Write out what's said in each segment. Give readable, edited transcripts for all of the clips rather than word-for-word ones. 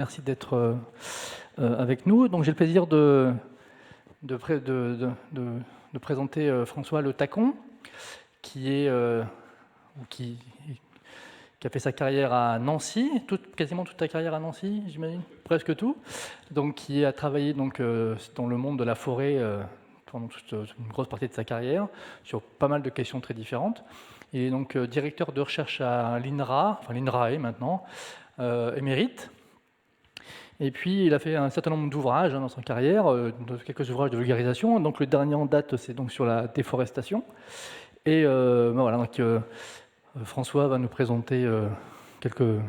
Merci d'être avec nous. Donc, j'ai le plaisir de présenter François Le Tacon, qui a fait sa carrière à Nancy, quasiment toute ta carrière à Nancy, j'imagine, presque tout. Donc, qui a travaillé dans le monde de la forêt pendant une grosse partie de sa carrière, sur pas mal de questions très différentes. Il est donc directeur de recherche à l'INRA, enfin l'INRAE maintenant, émérite. Et puis, il a fait un certain nombre d'ouvrages dans sa carrière, quelques ouvrages de vulgarisation. Donc, le dernier en date, c'est donc sur la déforestation. Et voilà, donc, François va nous présenter quelques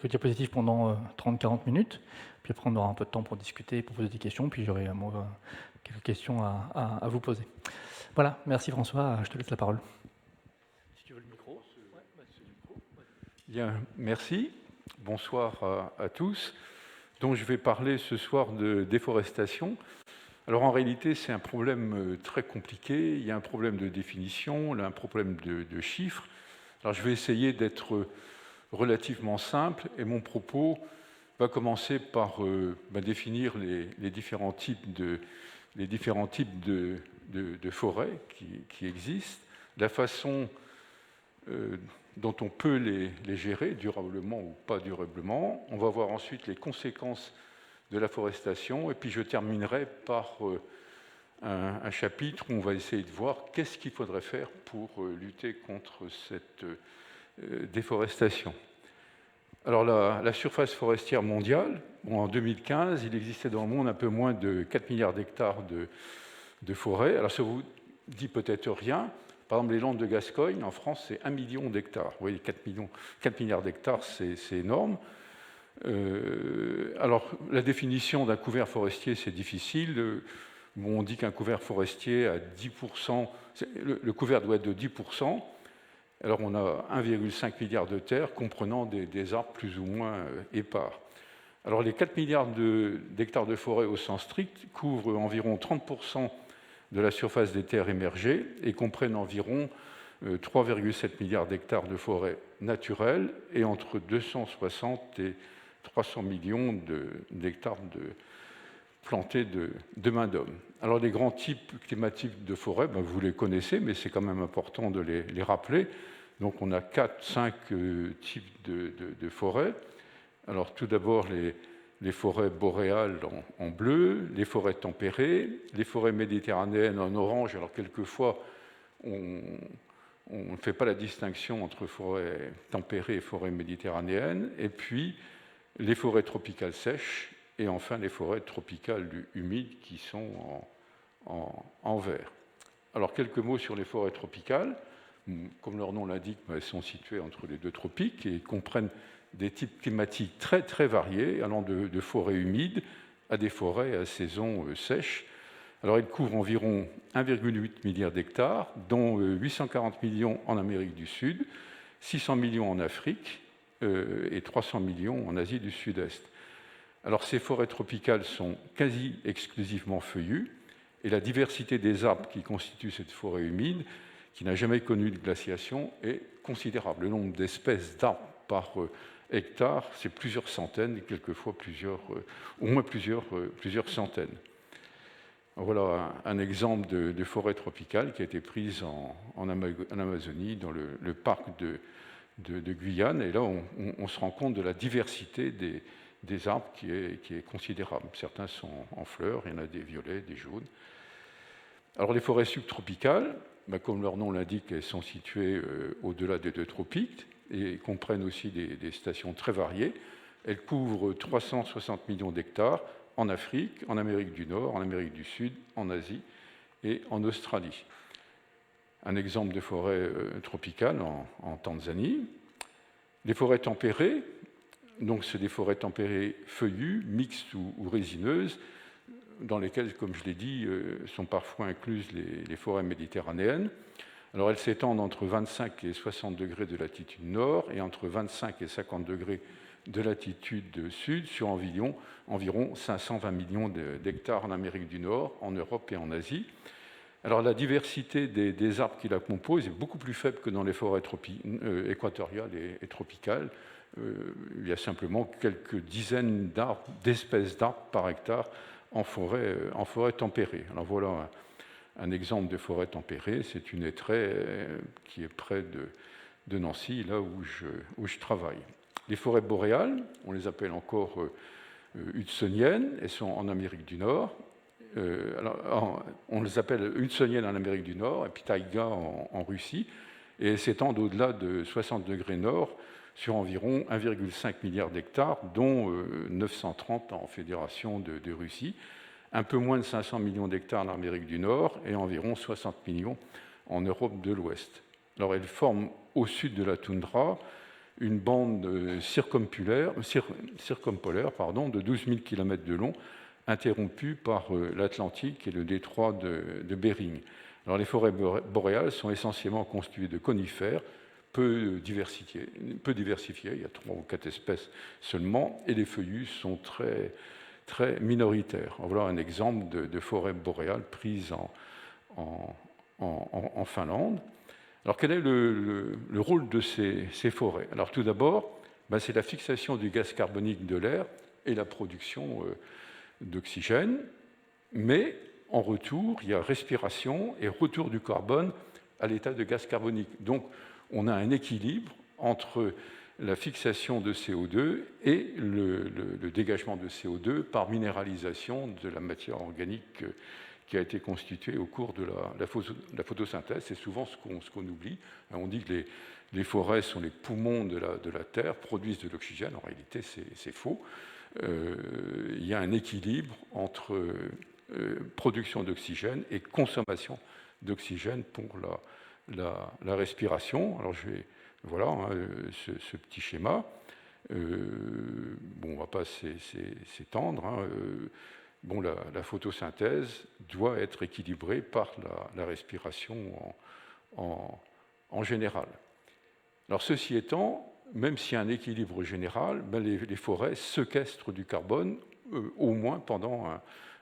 diapositives pendant 30-40 minutes. Puis après, on aura un peu de temps pour discuter, pour poser des questions. Puis j'aurai quelques questions à vous poser. Voilà, merci François, je te laisse la parole. Si tu veux le micro. Bien, merci. Bonsoir à tous. Donc je vais parler ce soir de déforestation. Alors en réalité, c'est un problème très compliqué. Il y a un problème de définition, il y a un problème de chiffres. Alors je vais essayer d'être relativement simple et mon propos va commencer par définir les différents types de forêts qui existent, la façon dont on peut les gérer durablement ou pas durablement. On va voir ensuite les conséquences de la forestation et puis je terminerai par un chapitre où on va essayer de voir qu'est-ce qu'il faudrait faire pour lutter contre cette déforestation. Alors la surface forestière mondiale, en 2015, il existait dans le monde un peu moins de 4 milliards d'hectares de forêt. Alors ça vous dit peut-être rien. Par exemple, les Landes de Gascogne, en France, c'est 1 million d'hectares. Vous voyez, 4 milliards d'hectares, c'est énorme. Alors, la définition d'un couvert forestier, c'est difficile. On dit qu'un couvert forestier a 10%, le couvert doit être de 10%. Alors, on a 1,5 milliard de terres comprenant des arbres plus ou moins épars. Alors, les 4 milliards d'hectares de forêt au sens strict couvrent environ 30% de la surface des terres émergées et comprennent environ 3,7 milliards d'hectares de forêt naturelle et entre 260 et 300 millions d'hectares plantés de main d'homme. Alors les grands types climatiques de forêt, vous les connaissez, mais c'est quand même important de les rappeler. Donc on a 4-5 types de forêts. Alors tout d'abord les forêts boréales en bleu, les forêts tempérées, les forêts méditerranéennes en orange. Alors quelquefois, on ne fait pas la distinction entre forêts tempérées et forêts méditerranéennes. Et puis, les forêts tropicales sèches et enfin les forêts tropicales humides qui sont en vert. Alors quelques mots sur les forêts tropicales. Comme leur nom l'indique, elles sont situées entre les deux tropiques et comprennent des types climatiques très, très variés, allant de forêts humides à des forêts à saison sèche. Alors, elles couvrent environ 1,8 milliard d'hectares, dont 840 millions en Amérique du Sud, 600 millions en Afrique et 300 millions en Asie du Sud-Est. Alors, ces forêts tropicales sont quasi exclusivement feuillues, et la diversité des arbres qui constituent cette forêt humide, qui n'a jamais connu de glaciation, est considérable. Le nombre d'espèces d'arbres par hectare, c'est plusieurs centaines, et quelquefois au moins plusieurs centaines. Voilà un exemple de forêt tropicale qui a été prise en Amazonie, dans le parc de Guyane. Et là, on se rend compte de la diversité des arbres qui est considérable. Certains sont en fleurs, il y en a des violets, des jaunes. Alors les forêts subtropicales, comme leur nom l'indique, elles sont situées au-delà des deux tropiques et comprennent aussi des stations très variées. Elles couvrent 360 millions d'hectares en Afrique, en Amérique du Nord, en Amérique du Sud, en Asie et en Australie. Un exemple de forêt tropicale en Tanzanie. Les forêts tempérées, donc c'est des forêts tempérées feuillues, mixtes ou résineuses, dans lesquelles, comme je l'ai dit, sont parfois incluses les forêts méditerranéennes. Alors elles s'étendent entre 25 et 60 degrés de latitude nord et entre 25 et 50 degrés de latitude sud sur environ 520 millions d'hectares en Amérique du Nord, en Europe et en Asie. Alors la diversité des arbres qui la composent est beaucoup plus faible que dans les forêts équatoriales et tropicales. il y a simplement quelques dizaines d'espèces d'arbres par hectare en forêt tempérée. Alors voilà un exemple de forêt tempérée, c'est une hêtraie qui est près de Nancy, là où je travaille. Les forêts boréales, on les appelle encore hudsoniennes, elles sont en Amérique du Nord. On les appelle hudsoniennes en Amérique du Nord et puis taïga en Russie, et elles s'étendent au-delà de 60 degrés nord sur environ 1,5 milliard d'hectares, dont 930 en Fédération de Russie, un peu moins de 500 millions d'hectares en Amérique du Nord et environ 60 millions en Europe de l'Ouest. Alors elles forment au sud de la toundra une bande circumpolaire de 12 000 km de long, interrompue par l'Atlantique et le détroit de Bering. Alors les forêts boréales sont essentiellement constituées de conifères, peu diversifiées, il y a 3 ou 4 espèces seulement, et les feuillus sont très, très minoritaires. Voilà un exemple de forêt boréale prise en Finlande. Alors quel est le rôle de ces forêts? Alors tout d'abord, c'est la fixation du gaz carbonique de l'air et la production d'oxygène, mais en retour, il y a respiration et retour du carbone à l'état de gaz carbonique. Donc on a un équilibre entre la fixation de CO2 et le dégagement de CO2 par minéralisation de la matière organique qui a été constituée au cours de la photosynthèse. C'est souvent ce qu'on oublie. On dit que les forêts sont les poumons de la Terre, produisent de l'oxygène. En réalité, c'est faux. Il y a un équilibre entre production d'oxygène et consommation d'oxygène pour la respiration. Alors voilà ce petit schéma. On ne va pas s'étendre. La photosynthèse doit être équilibrée par la respiration en général. Alors ceci étant, même s'il y a un équilibre général, les forêts séquestrent du carbone au moins pendant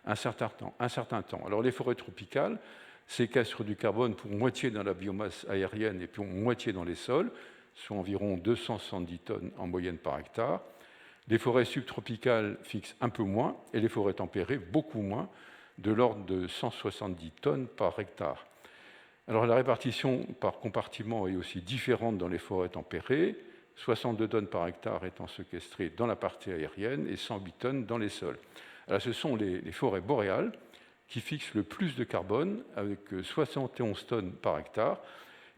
un certain temps. Alors les forêts tropicales séquestrent du carbone pour moitié dans la biomasse aérienne et pour moitié dans les sols, soit environ 270 tonnes en moyenne par hectare. Les forêts subtropicales fixent un peu moins et les forêts tempérées beaucoup moins, de l'ordre de 170 tonnes par hectare. Alors la répartition par compartiment est aussi différente dans les forêts tempérées, 62 tonnes par hectare étant séquestrées dans la partie aérienne et 108 tonnes dans les sols. Alors ce sont les forêts boréales qui fixent le plus de carbone, avec 71 tonnes par hectare,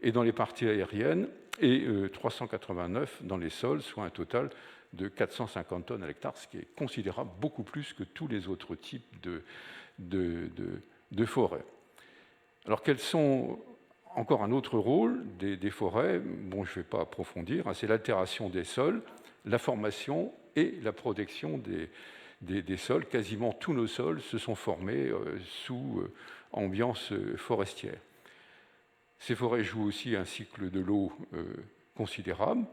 et dans les parties aériennes, et 389 dans les sols, soit un total de 450 tonnes à l'hectare, ce qui est considérable, beaucoup plus que tous les autres types de forêts. Alors quels sont encore un autre rôle des forêts? Je ne vais pas approfondir, c'est l'altération des sols, la formation et la protection des sols. Quasiment tous nos sols se sont formés sous ambiance forestière. Ces forêts jouent aussi un cycle de l'eau considérable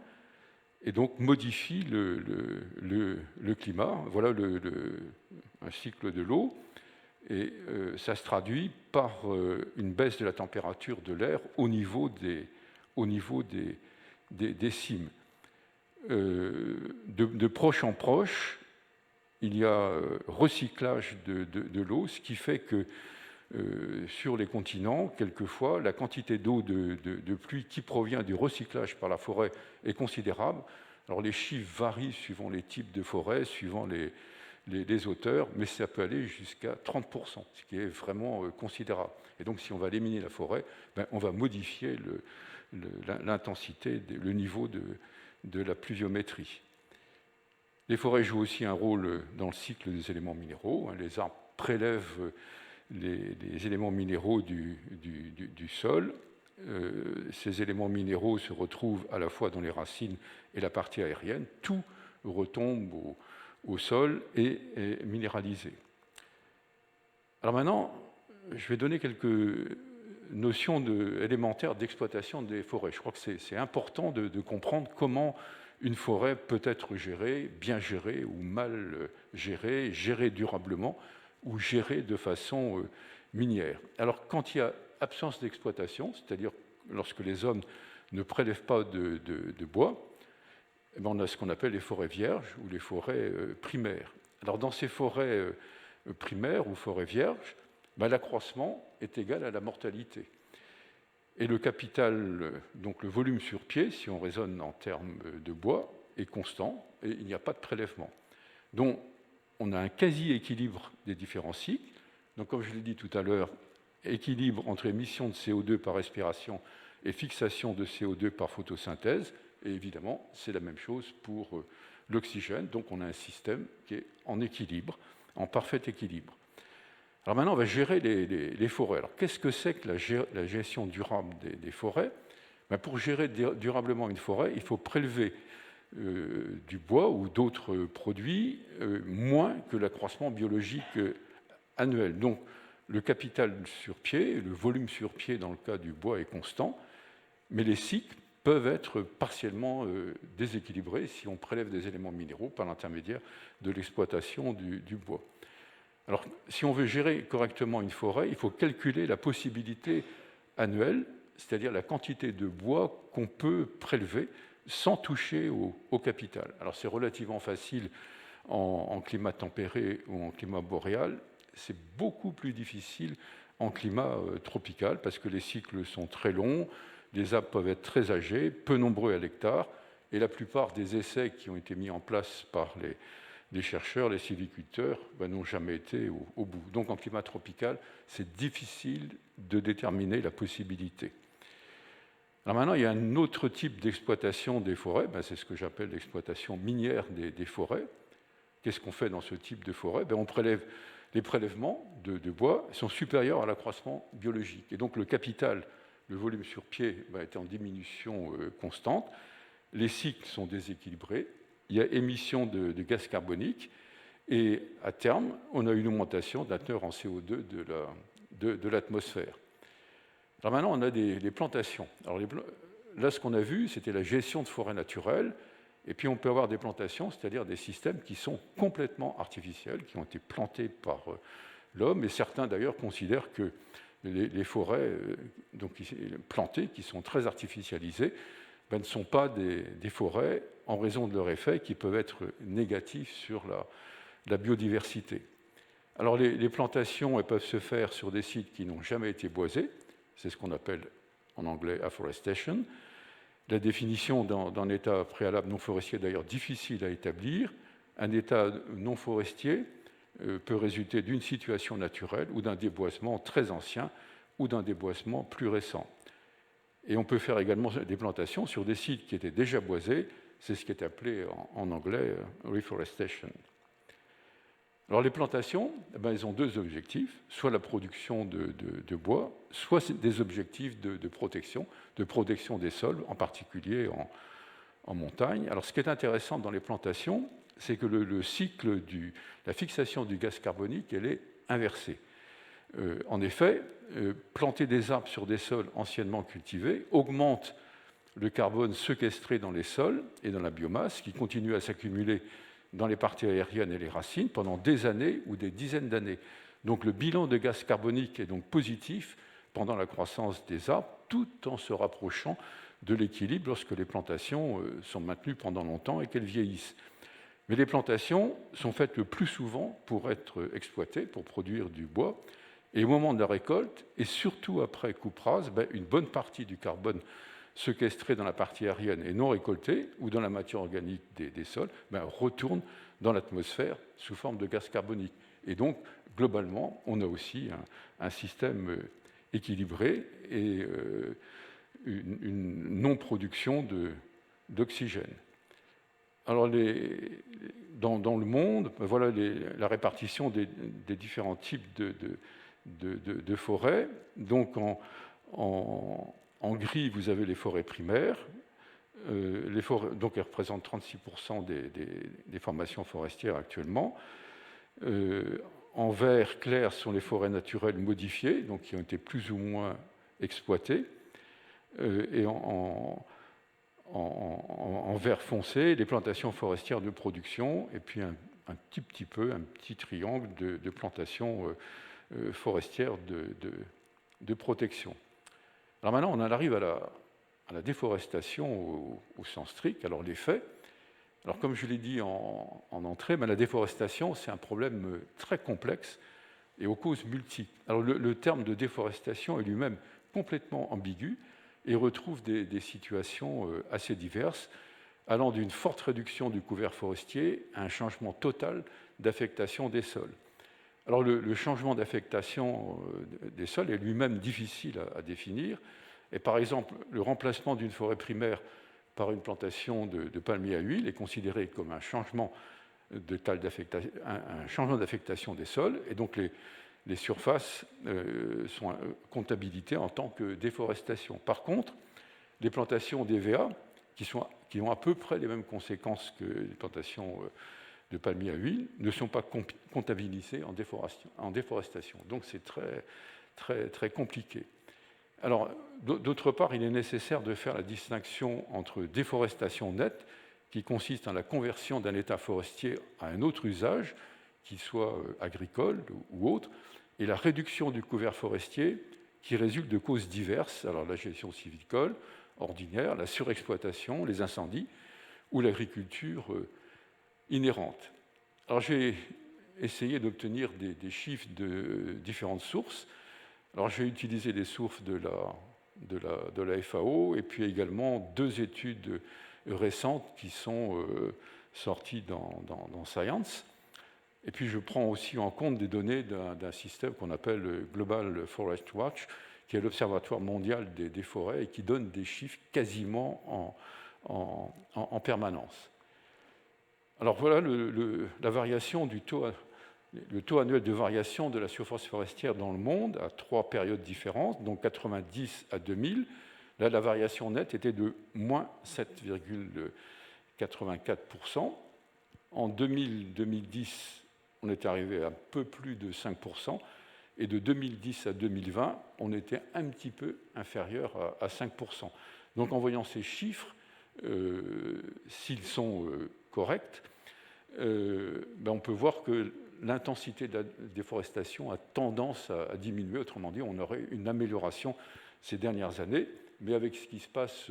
et donc modifient le climat. Voilà un cycle de l'eau, et ça se traduit par une baisse de la température de l'air au niveau des cimes. De proche en proche, il y a recyclage de l'eau, ce qui fait que sur les continents, quelquefois, la quantité d'eau de pluie qui provient du recyclage par la forêt est considérable. Alors les chiffres varient suivant les types de forêts, suivant les auteurs, mais ça peut aller jusqu'à 30%, ce qui est vraiment considérable. Et donc si on va éliminer la forêt, on va modifier l'intensité, le niveau de la pluviométrie. Les forêts jouent aussi un rôle dans le cycle des éléments minéraux. Les arbres prélèvent les éléments minéraux du sol. Ces éléments minéraux se retrouvent à la fois dans les racines et la partie aérienne. Tout retombe au sol et est minéralisé. Alors maintenant, je vais donner quelques notions élémentaires d'exploitation des forêts. Je crois que c'est important de comprendre comment une forêt peut être gérée, bien gérée ou mal gérée, gérée durablement ou gérée de façon minière. Alors quand il y a absence d'exploitation, c'est-à-dire lorsque les hommes ne prélèvent pas de bois, eh ben, on a ce qu'on appelle les forêts vierges ou les forêts primaires. Alors dans ces forêts primaires ou forêts vierges, ben, l'accroissement est égal à la mortalité. Et le capital, donc le volume sur pied, si on raisonne en termes de bois, est constant et il n'y a pas de prélèvement. Donc on a un quasi-équilibre des différents cycles. Donc comme je l'ai dit tout à l'heure, équilibre entre émission de CO2 par respiration et fixation de CO2 par photosynthèse. Et évidemment, c'est la même chose pour l'oxygène. Donc on a un système qui est en équilibre, en parfait équilibre. Alors maintenant, on va gérer les forêts. Alors qu'est-ce que c'est que la gestion durable des forêts? Ben, pour gérer durablement une forêt, il faut prélever du bois ou d'autres produits moins que l'accroissement biologique annuel. Donc le capital sur pied, le volume sur pied dans le cas du bois est constant, mais les cycles peuvent être partiellement déséquilibrés si on prélève des éléments minéraux par l'intermédiaire de l'exploitation du bois. Alors, si on veut gérer correctement une forêt, il faut calculer la possibilité annuelle, c'est-à-dire la quantité de bois qu'on peut prélever sans toucher au capital. Alors, c'est relativement facile en climat tempéré ou en climat boréal. C'est beaucoup plus difficile en climat tropical parce que les cycles sont très longs, les arbres peuvent être très âgés, peu nombreux à l'hectare, et la plupart des essais qui ont été mis en place par les chercheurs, les sylviculteurs, n'ont jamais été au bout. Donc en climat tropical, c'est difficile de déterminer la possibilité. Alors maintenant, il y a un autre type d'exploitation des forêts, c'est ce que j'appelle l'exploitation minière des forêts. Qu'est-ce qu'on fait dans ce type de forêt? On prélève. Les prélèvements de bois sont supérieurs à l'accroissement biologique. Et donc le capital, le volume sur pied, est en diminution constante. Les cycles sont déséquilibrés. Il y a émission de gaz carbonique. Et à terme, on a une augmentation de la teneur en CO2 de l'atmosphère. Alors maintenant, on a des plantations. Alors là, ce qu'on a vu, c'était la gestion de forêts naturelles. Et puis on peut avoir des plantations, c'est-à-dire des systèmes qui sont complètement artificiels, qui ont été plantés par l'homme. Et certains, d'ailleurs, considèrent que les forêts plantées, qui sont très artificialisées, ne sont pas des forêts en raison de leur effet qui peuvent être négatifs sur la biodiversité. Alors les plantations, elles peuvent se faire sur des sites qui n'ont jamais été boisés. C'est ce qu'on appelle en anglais afforestation. La définition d'un état préalable non forestier est d'ailleurs difficile à établir. Un état non forestier peut résulter d'une situation naturelle ou d'un déboisement très ancien ou d'un déboisement plus récent. Et on peut faire également des plantations sur des sites qui étaient déjà boisés. C'est ce qui est appelé en anglais reforestation. Alors les plantations, elles ont deux objectifs, soit la production de bois, soit des objectifs de protection des sols, en particulier en montagne. Alors ce qui est intéressant dans les plantations, c'est que le cycle la fixation du gaz carbonique, elle est inversée. En effet, planter des arbres sur des sols anciennement cultivés augmente le carbone séquestré dans les sols et dans la biomasse, qui continue à s'accumuler dans les parties aériennes et les racines pendant des années ou des dizaines d'années. Donc le bilan de gaz carbonique est donc positif pendant la croissance des arbres, tout en se rapprochant de l'équilibre lorsque les plantations sont maintenues pendant longtemps et qu'elles vieillissent. Mais les plantations sont faites le plus souvent pour être exploitées, pour produire du bois, et au moment de la récolte, et surtout après coupe rase, une bonne partie du carbone séquestré dans la partie aérienne et non récolté, ou dans la matière organique des sols, retourne dans l'atmosphère sous forme de gaz carbonique. Et donc, globalement, on a aussi un système équilibré et une non-production d'oxygène. Alors, dans le monde, voilà la répartition des différents types de forêts. Donc, en gris, vous avez les forêts primaires. Les forêts, donc, elles représentent 36% des formations forestières actuellement. En vert clair sont les forêts naturelles modifiées, donc qui ont été plus ou moins exploitées. Et en vert foncé, les plantations forestières de production, et puis un petit triangle de plantations forestières de protection. Alors maintenant, on en arrive à la déforestation au sens strict. Alors les faits, Alors, comme je l'ai dit en entrée, la déforestation, c'est un problème très complexe et aux causes multiples. Alors, le terme de déforestation est lui-même complètement ambigu et retrouve des situations assez diverses, allant d'une forte réduction du couvert forestier à un changement total d'affectation des sols. Alors, le changement d'affectation des sols est lui-même difficile à définir. Et par exemple, le remplacement d'une forêt primaire par une plantation de palmiers à huile est considéré comme un changement d'affectation des sols. Et donc, les surfaces sont comptabilisées en tant que déforestation. Par contre, les plantations d'EVA, qui ont à peu près les mêmes conséquences que les plantations de palmiers à huile, ne sont pas comptabilisées en déforestation. Donc c'est très, très, très compliqué. Alors, d'autre part, il est nécessaire de faire la distinction entre déforestation nette, qui consiste en la conversion d'un état forestier à un autre usage, qu'il soit agricole ou autre, et la réduction du couvert forestier qui résulte de causes diverses, alors la gestion sylvicole ordinaire, la surexploitation, les incendies ou l'agriculture inhérente. Alors j'ai essayé d'obtenir des chiffres de différentes sources. Alors j'ai utilisé des sources de la FAO et puis également 2 études récentes qui sont sorties dans Science. Et puis je prends aussi en compte des données d'un système qu'on appelle Global Forest Watch, qui est l'Observatoire mondial des forêts et qui donne des chiffres quasiment en permanence. Alors voilà la variation du taux, le taux annuel de variation de la surface forestière dans le monde à 3 périodes différentes, donc 90 à 2000. Là, la variation nette était de moins 7,84%. En 2010, on est arrivé à un peu plus de 5%. Et de 2010 à 2020, on était un petit peu inférieur à 5%. Donc en voyant ces chiffres, s'ils sont corrects, on peut voir que l'intensité de la déforestation a tendance à diminuer. Autrement dit, on aurait une amélioration ces dernières années. Mais avec ce qui se passe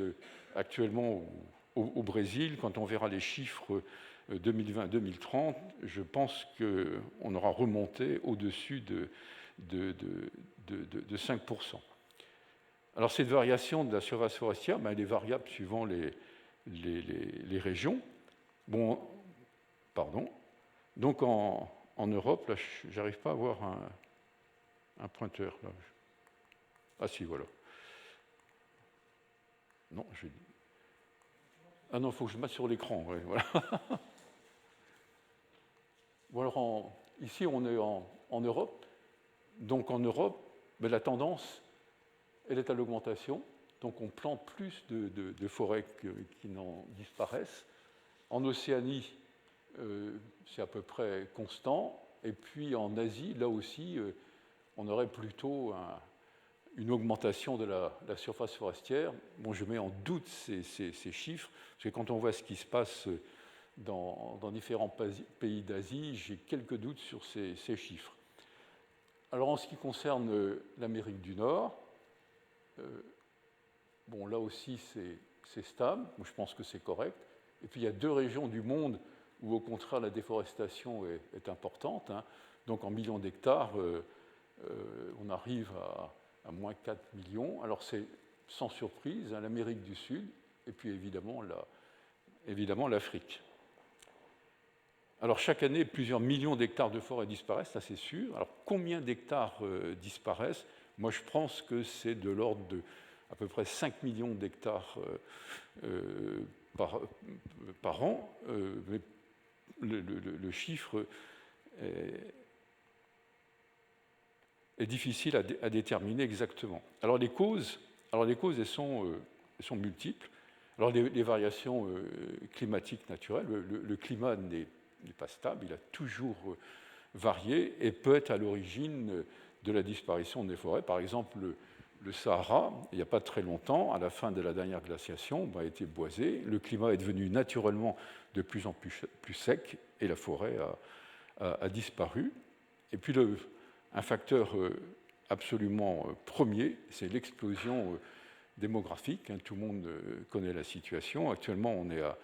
actuellement au Brésil, quand on verra les chiffres 2020-2030, je pense qu'on aura remonté au-dessus de 5%. Alors cette variation de la surface forestière, elle est variable suivant les régions. Bon, pardon. Donc en Europe, là, je n'arrive pas à avoir un pointeur. Là. Ah si, voilà. Non, ah non, il faut que je mette sur l'écran. Ouais, voilà. Bon, alors ici, on est en Europe. Donc en Europe, la tendance, elle est à l'augmentation. Donc on plante plus de forêts qui n'en disparaissent. En Océanie, c'est à peu près constant. Et puis en Asie, là aussi, on aurait plutôt une augmentation de la surface forestière. Bon, je mets en doute ces chiffres, parce que quand on voit ce qui se passe dans différents pays d'Asie, j'ai quelques doutes sur ces chiffres. Alors en ce qui concerne l'Amérique du Nord, bon, là aussi c'est stable, je pense que c'est correct. Et puis il y a 2 régions du monde où au contraire la déforestation est importante. Hein. Donc en millions d'hectares, on arrive à moins 4 millions. Alors c'est sans surprise hein, l'Amérique du Sud et puis évidemment l'Afrique. Alors chaque année, plusieurs millions d'hectares de forêt disparaissent, ça c'est sûr. Alors combien d'hectares disparaissent? Moi je pense que c'est de l'ordre de à peu près 5 millions d'hectares par an, mais le chiffre est difficile à déterminer exactement. Alors les causes elles sont multiples. Alors les variations climatiques naturelles, le climat n'est pas stable, il a toujours varié et peut être à l'origine de la disparition des forêts. Par exemple, le Sahara, il n'y a pas très longtemps, à la fin de la dernière glaciation, a été boisé. Le climat est devenu naturellement de plus en plus sec et la forêt a disparu. Et puis un facteur absolument premier, c'est l'explosion démographique. Tout le monde connaît la situation. Actuellement, on est à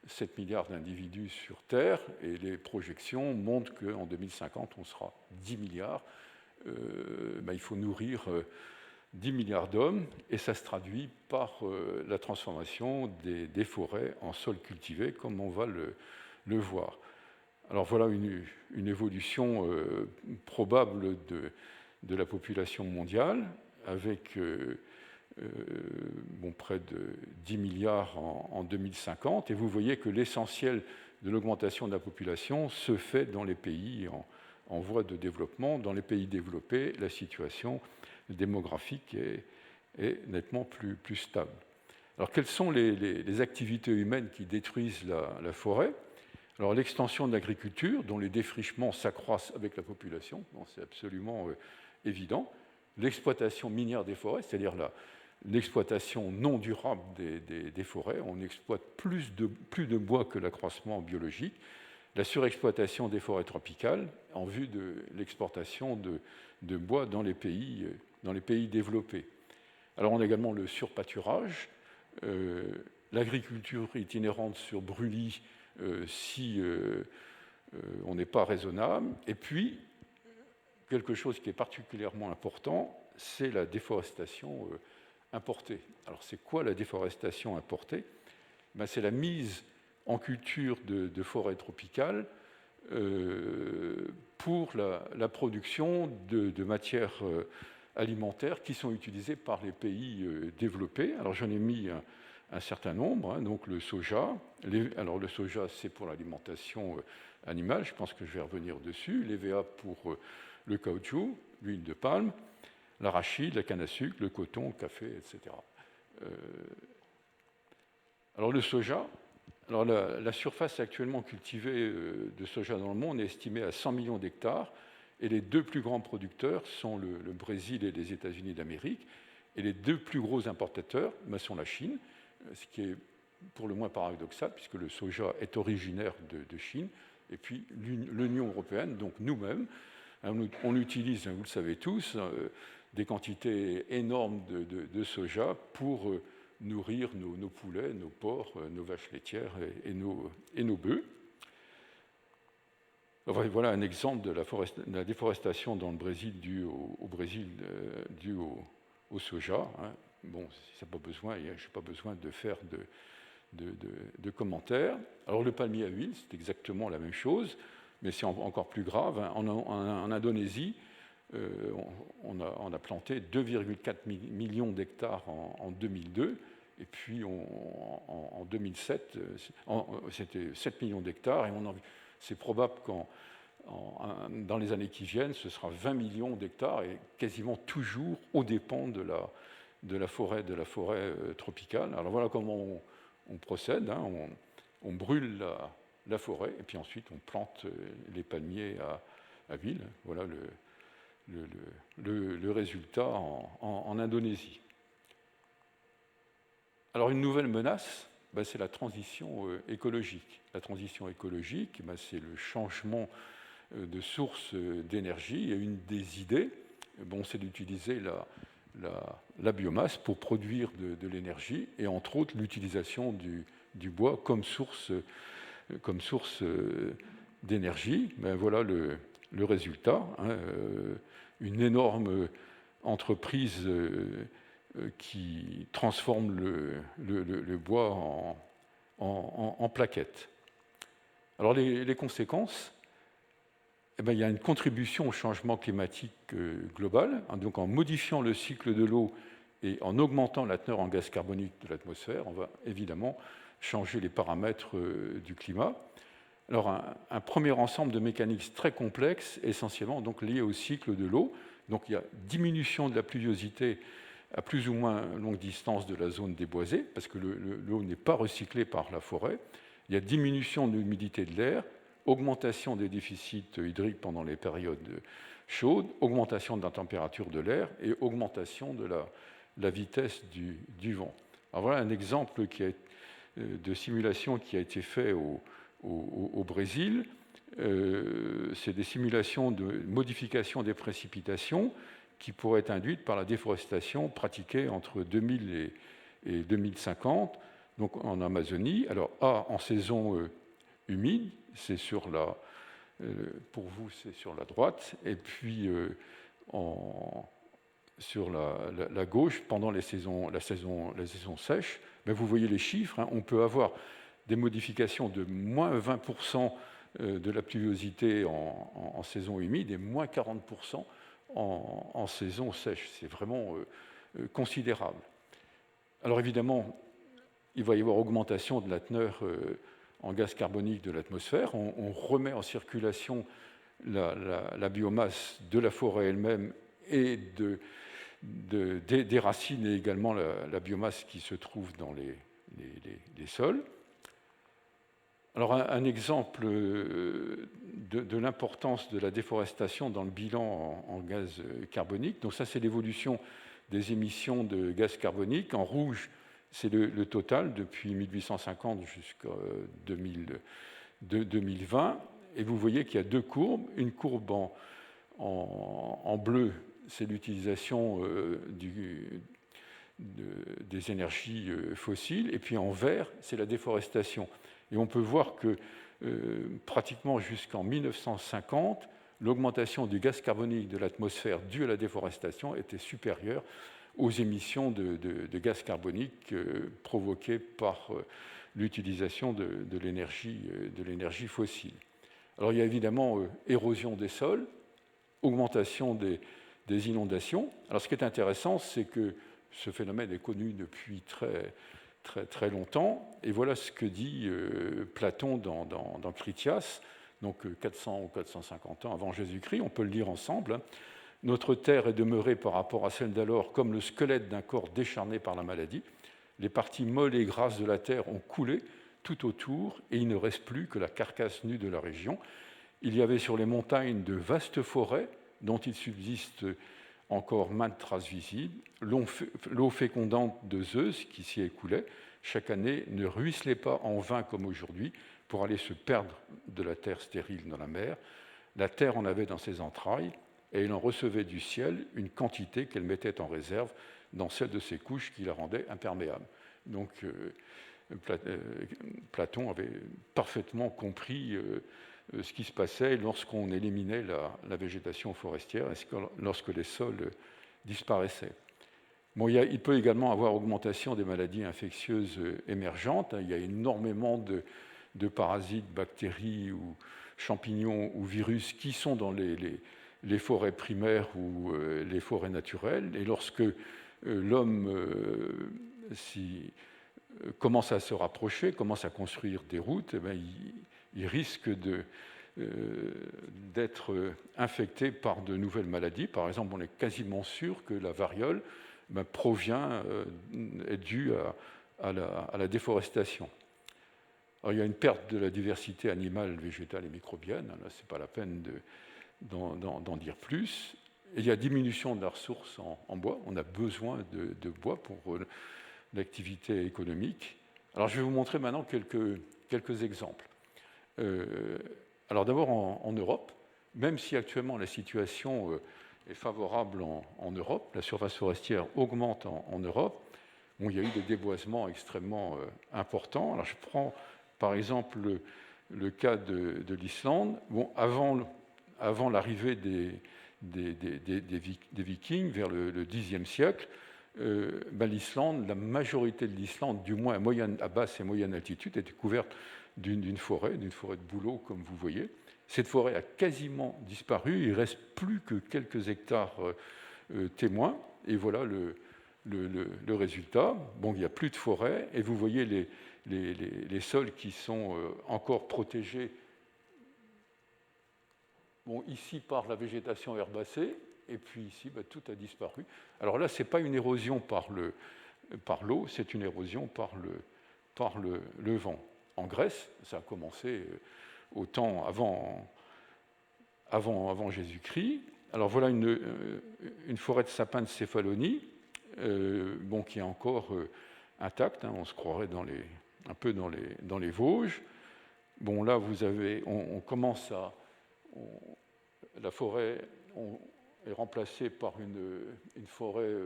7 milliards d'individus sur Terre, et les projections montrent qu'en 2050, on sera 10 milliards. Il faut nourrir 10 milliards d'hommes, et ça se traduit par la transformation des forêts en sols cultivés, comme on va le voir. Alors voilà une évolution probable de la population mondiale, avec près de 10 milliards en 2050, et vous voyez que l'essentiel de l'augmentation de la population se fait dans les pays en voie de développement. Dans les pays développés, la situation démographique est nettement plus stable. Alors, quelles sont les activités humaines qui détruisent la forêt? Alors, l'extension de l'agriculture, dont les défrichements s'accroissent avec la population, c'est absolument évident. L'exploitation minière des forêts, c'est-à-dire l'exploitation non durable des forêts. On exploite plus de bois que l'accroissement biologique. La surexploitation des forêts tropicales en vue de l'exportation de bois dans les pays développés. Alors on a également le surpâturage, l'agriculture itinérante sur brûlis si on n'est pas raisonnable, et puis quelque chose qui est particulièrement important, c'est la déforestation importée. Alors c'est quoi la déforestation importée? C'est la mise en culture de forêts tropicales pour la production de matières alimentaires qui sont utilisées par les pays développés. Alors j'en ai mis un certain nombre, donc le soja. Alors le soja, c'est pour l'alimentation animale, je pense que je vais revenir dessus. L'EVA pour le caoutchouc, l'huile de palme, l'arachide, la canne à sucre, le coton, le café, etc. Alors le soja, alors la surface actuellement cultivée de soja dans le monde est estimée à 100 millions d'hectares, et les deux plus grands producteurs sont le Brésil et les États-Unis d'Amérique, et les deux plus gros importateurs sont la Chine, ce qui est pour le moins paradoxal, puisque le soja est originaire de Chine, et puis l'Union européenne, donc nous-mêmes, on utilise, vous le savez tous, des quantités énormes de soja pour nourrir nos poulets, nos porcs, nos vaches laitières et nos bœufs. Voilà un exemple de la déforestation dans le Brésil due au soja. Bon, je n'ai pas besoin de faire de commentaires. Alors le palmier à huile, c'est exactement la même chose, mais c'est encore plus grave. En Indonésie, on a planté 2,4 millions d'hectares en 2002, et puis en 2007, c'était 7 millions d'hectares, et c'est probable dans les années qui viennent, ce sera 20 millions d'hectares, et quasiment toujours aux dépens de la forêt tropicale. Alors voilà comment on procède, on brûle la forêt, et puis ensuite on plante les palmiers à huile. Voilà le résultat en Indonésie. Alors une nouvelle menace, c'est la transition écologique. La transition écologique, c'est le changement de source d'énergie, et une des idées, c'est d'utiliser la biomasse pour produire de l'énergie, et entre autres l'utilisation du bois comme source d'énergie. Voilà le résultat, une énorme entreprise qui transforme le bois en plaquettes. Alors les conséquences, il y a une contribution au changement climatique global, donc en modifiant le cycle de l'eau et en augmentant la teneur en gaz carbonique de l'atmosphère, on va évidemment changer les paramètres du climat. Alors un premier ensemble de mécanismes très complexes, essentiellement donc liés au cycle de l'eau. Donc il y a diminution de la pluviosité à plus ou moins longue distance de la zone déboisée, parce que l'eau n'est pas recyclée par la forêt. Il y a diminution de l'humidité de l'air, augmentation des déficits hydriques pendant les périodes chaudes, augmentation de la température de l'air et augmentation de la vitesse du vent. Alors voilà un exemple de simulation qui a été fait au Brésil. C'est des simulations de modification des précipitations qui pourraient être induites par la déforestation pratiquée entre 2000 et 2050. donc en Amazonie. Alors A en saison humide, c'est sur la, pour vous c'est sur la droite, et puis sur la gauche pendant la saison sèche. Mais vous voyez les chiffres, hein, on peut avoir des modifications de moins 20% de la pluviosité en saison humide et moins 40% en saison sèche. C'est vraiment considérable. Alors évidemment, il va y avoir augmentation de la teneur en gaz carbonique de l'atmosphère. On remet en circulation la biomasse de la forêt elle-même et des racines et également la biomasse qui se trouve dans les sols. Alors un exemple de l'importance de la déforestation dans le bilan en gaz carbonique. Donc ça, c'est l'évolution des émissions de gaz carbonique. En rouge, c'est le total depuis 1850 jusqu'à 2020. Et vous voyez qu'il y a deux courbes. Une courbe en bleu, c'est l'utilisation des énergies fossiles. Et puis en vert, c'est la déforestation. Et on peut voir que pratiquement jusqu'en 1950, l'augmentation du gaz carbonique de l'atmosphère due à la déforestation était supérieure aux émissions de gaz carbonique provoquées par l'utilisation de l'énergie fossile. Alors il y a évidemment érosion des sols, augmentation des inondations. Alors ce qui est intéressant, c'est que ce phénomène est connu depuis très longtemps. Et voilà ce que dit Platon dans Critias, donc 400 ou 450 ans avant Jésus-Christ. On peut le lire ensemble. Hein. Notre terre est demeurée par rapport à celle d'alors comme le squelette d'un corps décharné par la maladie. Les parties molles et grasses de la terre ont coulé tout autour et il ne reste plus que la carcasse nue de la région. Il y avait sur les montagnes de vastes forêts dont il subsiste encore maintes traces visibles. L'eau fécondante de Zeus qui s'y écoulait chaque année ne ruisselait pas en vain comme aujourd'hui pour aller se perdre de la terre stérile dans la mer. La terre en avait dans ses entrailles et elle en recevait du ciel une quantité qu'elle mettait en réserve dans celle de ses couches qui la rendaient imperméable. Donc Platon avait parfaitement compris ce qui se passait lorsqu'on éliminait la végétation forestière et lorsque les sols disparaissaient. Bon, il peut également avoir augmentation des maladies infectieuses émergentes. Il y a énormément de parasites, bactéries ou champignons ou virus qui sont dans les forêts primaires ou les forêts naturelles. Et lorsque l'homme commence à se rapprocher, commence à construire des routes, eh bien, il risque d'être infecté par de nouvelles maladies. Par exemple, on est quasiment sûr que la variole est due à la déforestation. Alors, il y a une perte de la diversité animale, végétale et microbienne. Là, ce n'est pas la peine d'en dire plus. Et il y a diminution de la ressource en bois. On a besoin de bois pour l'activité économique. Alors, je vais vous montrer maintenant quelques exemples. Alors d'abord en Europe, même si actuellement la situation est favorable en Europe, la surface forestière augmente en Europe, bon, il y a eu des déboisements extrêmement importants. Alors je prends par exemple le cas de l'Islande. Bon, avant l'arrivée des Vikings vers le Xe siècle, l'Islande, la majorité de l'Islande, du moins à basse et moyenne altitude, était couverte d'une forêt de bouleaux, comme vous voyez. Cette forêt a quasiment disparu, il ne reste plus que quelques hectares témoins, et voilà le résultat. Bon, il n'y a plus de forêt, et vous voyez les sols qui sont encore protégés, bon, ici par la végétation herbacée, et puis ici, tout a disparu. Alors là, ce n'est pas une érosion par l'eau, c'est une érosion par le vent. En Grèce, ça a commencé au temps avant Jésus-Christ. Alors voilà une forêt de sapins de Céphalonie, qui est encore intacte. Hein, on se croirait un peu dans les Vosges. Bon, là, on commence la forêt est remplacée par une forêt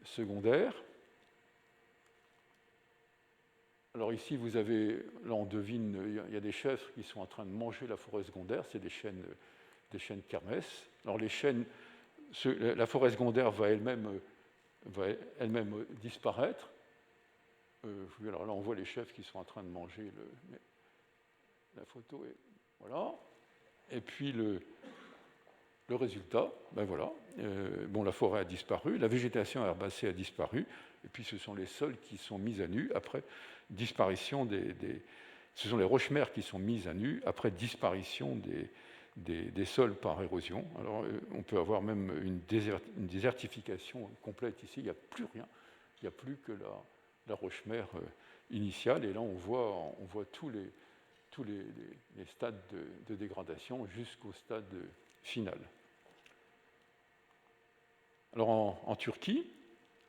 secondaire. Alors ici, vous avez, là on devine, il y a des chèvres qui sont en train de manger la forêt secondaire, c'est des chênes kermès. Alors les chênes, la forêt secondaire va elle-même disparaître. Alors là, on voit les chèvres qui sont en train de manger la photo. Voilà. Et puis le résultat, ben voilà. La forêt a disparu, la végétation herbacée a disparu, et puis ce sont les sols qui sont mis à nu après disparition ce sont les roches-mères qui sont mises à nu après disparition des sols par érosion. Alors, on peut avoir même une désertification complète ici. Il n'y a plus rien. Il n'y a plus que la roche-mère initiale. Et là, on voit tous les stades de dégradation jusqu'au stade final. Alors, en Turquie,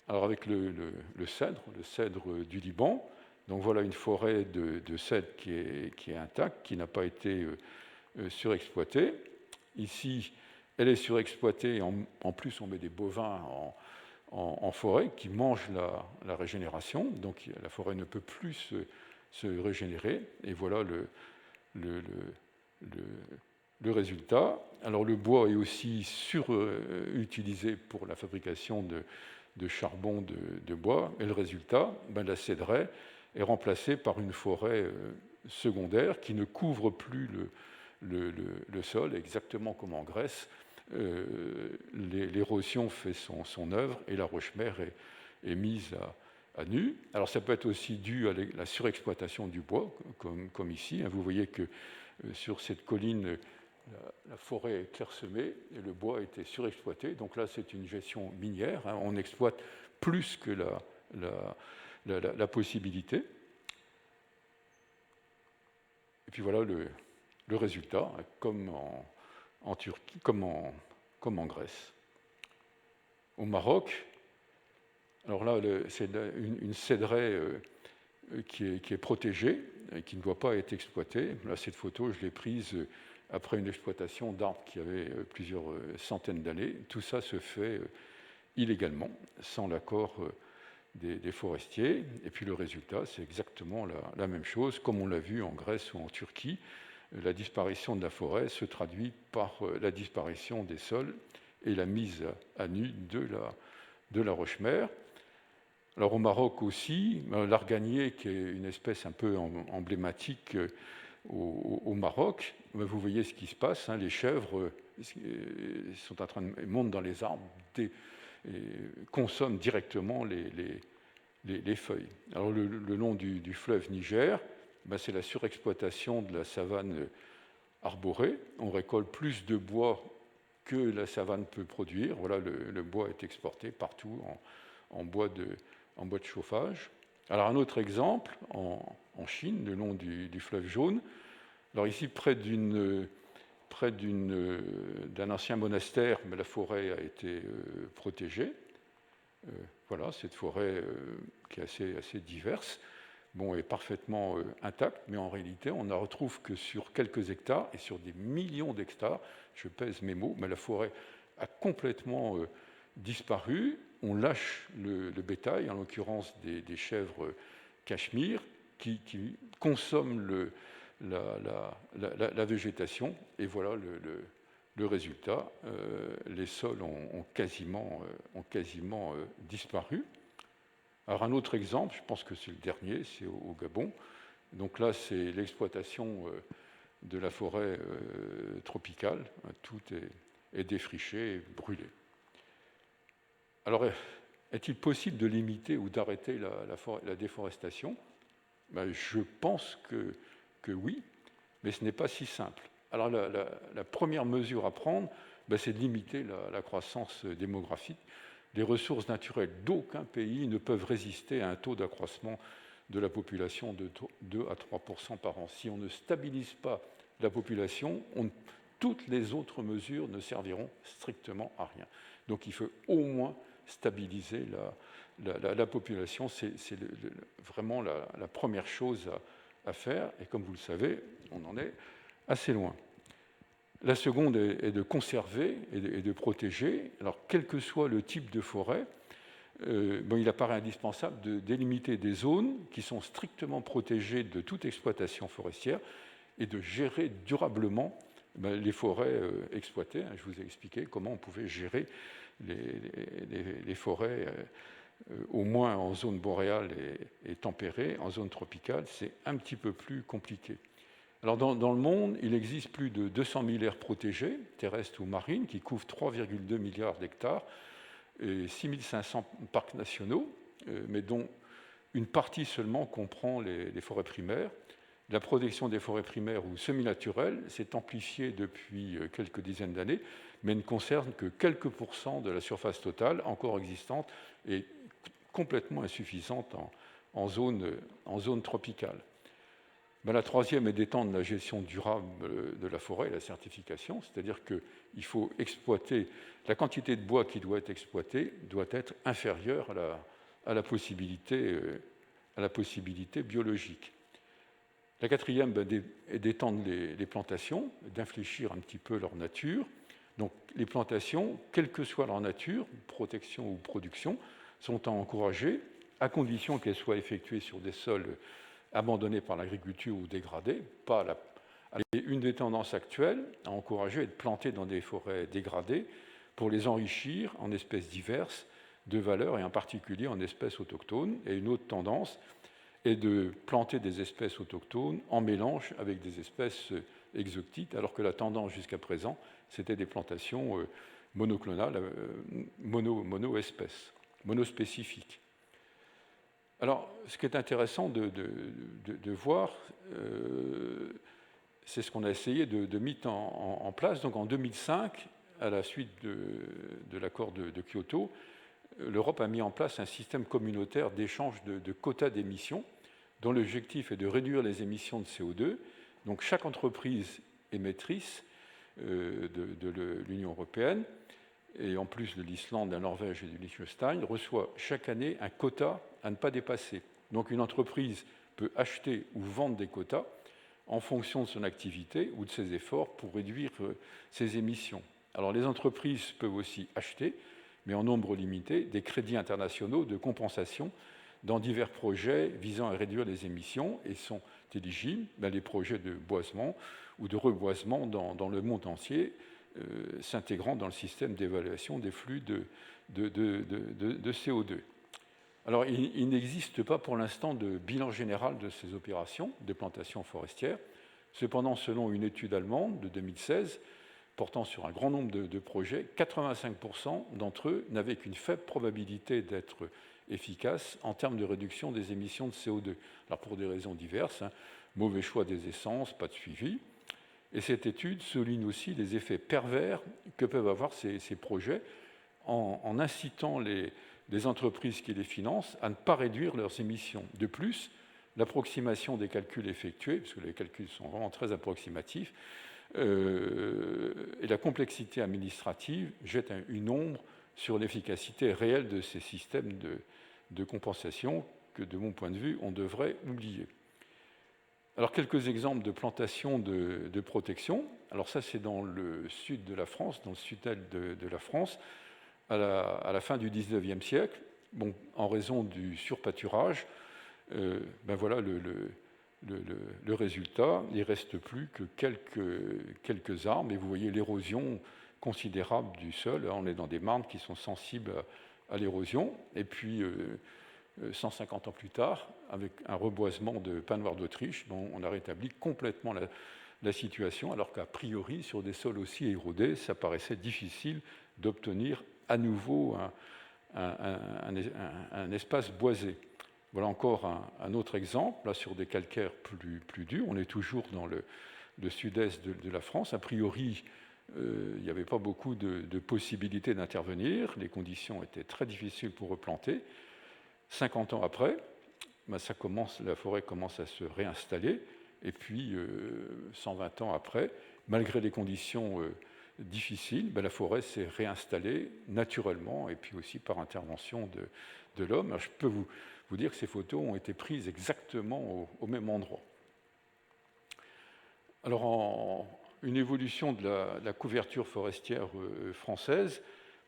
alors avec le cèdre du Liban, donc voilà une forêt de cèdre qui est intacte, qui n'a pas été surexploitée. Ici, elle est surexploitée. En plus, on met des bovins en forêt qui mangent la régénération. Donc la forêt ne peut plus se régénérer. Et voilà le résultat. Alors le bois est aussi surutilisé pour la fabrication de charbon de bois. Et le résultat, la cédraie est remplacée par une forêt secondaire qui ne couvre plus le sol, exactement comme en Grèce. L'érosion fait son œuvre et la roche-mère est mise à nu. Alors ça peut être aussi dû à la surexploitation du bois, comme ici. Vous voyez que sur cette colline, la forêt est clairsemée et le bois a été surexploité. Donc là, c'est une gestion minière. On exploite plus que la possibilité. Et puis voilà le résultat, comme en Turquie, comme en Grèce. Au Maroc, alors là, c'est une cédraie qui est protégée et qui ne doit pas être exploitée. Là, cette photo, je l'ai prise après une exploitation d'arbres qui avait plusieurs centaines d'années. Tout ça se fait illégalement, sans l'accord des forestiers. Et puis le résultat, c'est exactement la même chose, comme on l'a vu en Grèce ou en Turquie. La disparition de la forêt se traduit par la disparition des sols et la mise à nu de la roche-mère. Alors au Maroc aussi, l'arganier, qui est une espèce un peu emblématique au Maroc, vous voyez ce qui se passe. Les chèvres sont en train de monter dans les arbres, consomment directement les feuilles. Alors le long du fleuve Niger, c'est la surexploitation de la savane arborée. On récolte plus de bois que la savane peut produire. Voilà, le bois est exporté partout en bois de chauffage. Alors un autre exemple, en Chine, le long du fleuve Jaune. Alors ici, près d'un ancien monastère, mais la forêt a été protégée. Voilà, cette forêt qui est assez diverse, est parfaitement intacte, mais en réalité, on ne la retrouve que sur quelques hectares et sur des millions d'hectares. Je pèse mes mots, mais la forêt a complètement disparu. On lâche le bétail, en l'occurrence des chèvres cachemire, qui consomment la végétation. Et voilà le résultat. Les sols ont quasiment disparu. Alors un autre exemple, je pense que c'est le dernier, c'est au Gabon. Donc là, c'est l'exploitation de la forêt tropicale. Tout est défriché et brûlé. Alors, est-il possible de limiter ou d'arrêter la déforestation ? Je pense que oui, mais ce n'est pas si simple. Alors la première mesure à prendre, c'est de limiter la croissance démographique. Les ressources naturelles d'aucun pays ne peuvent résister à un taux d'accroissement de la population de 2 à 3% par an. Si on ne stabilise pas la population, toutes les autres mesures ne serviront strictement à rien. Donc il faut au moins stabiliser la population. C'est vraiment la première chose à faire. Et comme vous le savez, on en est assez loin. La seconde est de conserver et de protéger. Alors, quel que soit le type de forêt, il apparaît indispensable de délimiter des zones qui sont strictement protégées de toute exploitation forestière et de gérer durablement les forêts exploitées. Je vous ai expliqué comment on pouvait gérer les forêts, au moins en zone boréale et tempérée. En zone tropicale, c'est un petit peu plus compliqué. Alors dans le monde, il existe plus de 200 000 aires protégées, terrestres ou marines, qui couvrent 3,2 milliards d'hectares et 6 500 parcs nationaux, mais dont une partie seulement comprend les forêts primaires. La protection des forêts primaires ou semi-naturelles s'est amplifiée depuis quelques dizaines d'années, mais ne concerne que quelques pourcents de la surface totale encore existante et complètement insuffisante en zone tropicale. La troisième est d'étendre la gestion durable de la forêt, la certification, c'est-à-dire qu'il faut exploiter, la quantité de bois qui doit être exploitée doit être inférieure à la possibilité biologique. La quatrième est d'étendre les plantations, d'infléchir un petit peu leur nature. Donc les plantations, quelle que soit leur nature, protection ou production, sont à encourager, à condition qu'elles soient effectuées sur des sols abandonnés par l'agriculture ou dégradés. Une des tendances actuelles à encourager est de planter dans des forêts dégradées pour les enrichir en espèces diverses de valeur et en particulier en espèces autochtones. Et une autre tendance est de planter des espèces autochtones en mélange avec des espèces exotiques, alors que la tendance jusqu'à présent, c'était des plantations monoclonales, monoespèces, monospécifiques. Alors, ce qui est intéressant de voir, c'est ce qu'on a essayé de mettre en place. Donc, en 2005, à la suite de l'accord de Kyoto, l'Europe a mis en place un système communautaire d'échange de quotas d'émissions, dont l'objectif est de réduire les émissions de CO2. Donc, chaque entreprise émettrice de l'Union européenne, et en plus de l'Islande, de la Norvège et du Liechtenstein, reçoit chaque année un quota à ne pas dépasser. Donc une entreprise peut acheter ou vendre des quotas en fonction de son activité ou de ses efforts pour réduire ses émissions. Alors les entreprises peuvent aussi acheter, mais en nombre limité, des crédits internationaux de compensation dans divers projets visant à réduire les émissions et sont éligibles les projets de boisement ou de reboisement dans le monde entier, s'intégrant dans le système d'évaluation des flux de CO2. Alors, il n'existe pas pour l'instant de bilan général de ces opérations de plantation forestière. Cependant, selon une étude allemande de 2016, portant sur un grand nombre de projets, 85% d'entre eux n'avaient qu'une faible probabilité d'être efficaces en termes de réduction des émissions de CO2. Alors, pour des raisons diverses, mauvais choix des essences, pas de suivi. Et cette étude souligne aussi les effets pervers que peuvent avoir ces projets en incitant les entreprises qui les financent à ne pas réduire leurs émissions. De plus, l'approximation des calculs effectués, parce que les calculs sont vraiment très approximatifs, et la complexité administrative jettent une ombre sur l'efficacité réelle de ces systèmes de compensation que, de mon point de vue, on devrait oublier. Alors, quelques exemples de plantations de protection. Alors ça, c'est dans le sud de la France, dans le sud-est de la France, à la fin du XIXe siècle. Bon, en raison du surpâturage, voilà le résultat. Il ne reste plus que quelques arbres, et vous voyez l'érosion considérable du sol. On est dans des marnes qui sont sensibles à l'érosion. Et puis, 150 ans plus tard, avec un reboisement de pin noir d'Autriche, dont on a rétabli complètement la situation, alors qu'à priori, sur des sols aussi érodés, ça paraissait difficile d'obtenir à nouveau un espace boisé. Voilà encore un autre exemple, là sur des calcaires plus durs. On est toujours dans le sud-est de la France. A priori, il n'y avait pas beaucoup de possibilités d'intervenir. Les conditions étaient très difficiles pour replanter. 50 ans après, la forêt commence à se réinstaller, et puis 120 ans après, malgré les conditions difficiles, la forêt s'est réinstallée naturellement, et puis aussi par intervention de l'homme. Je peux vous dire que ces photos ont été prises exactement au même endroit. Alors, une évolution de la couverture forestière française,